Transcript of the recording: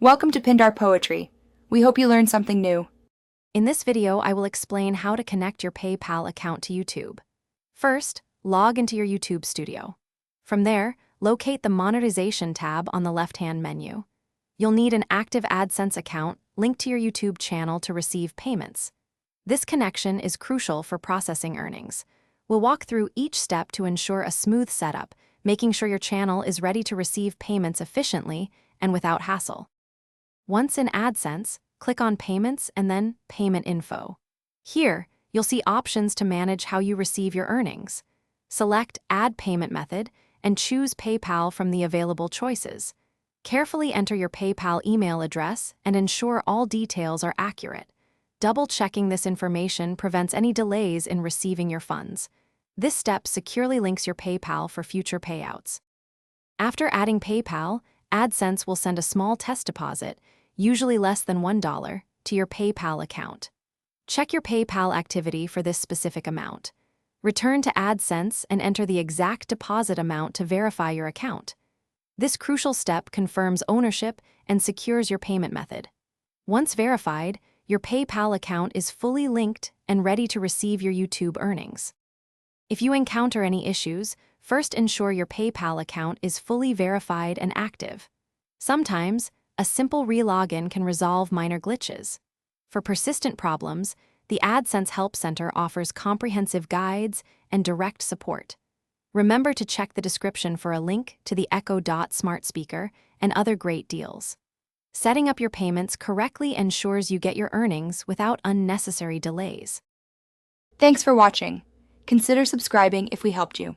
Welcome to Pindar Poetry. We hope you learned something new. In this video, I will explain how to connect your PayPal account to YouTube. First, log into your YouTube studio. From there, locate the Monetization tab on the left-hand menu. You'll need an active AdSense account linked to your YouTube channel to receive payments. This connection is crucial for processing earnings. We'll walk through each step to ensure a smooth setup, making sure your channel is ready to receive payments efficiently and without hassle. Once in AdSense, click on Payments and then Payment Info. Here, you'll see options to manage how you receive your earnings. Select Add Payment Method and choose PayPal from the available choices. Carefully enter your PayPal email address and ensure all details are accurate. Double-checking this information prevents any delays in receiving your funds. This step securely links your PayPal for future payouts. After adding PayPal, AdSense will send a small test deposit, usually less than $1, to your PayPal account. Check your PayPal activity for this specific amount. Return to AdSense and enter the exact deposit amount to verify your account. This crucial step confirms ownership and secures your payment method. Once verified, your PayPal account is fully linked and ready to receive your YouTube earnings. If you encounter any issues, first ensure your PayPal account is fully verified and active. Sometimes, a simple re-login can resolve minor glitches. For persistent problems, the AdSense Help Center offers comprehensive guides and direct support. Remember to check the description for a link to the Echo Dot smart speaker and other great deals. Setting up your payments correctly ensures you get your earnings without unnecessary delays. Thanks for watching. Consider subscribing if we helped you.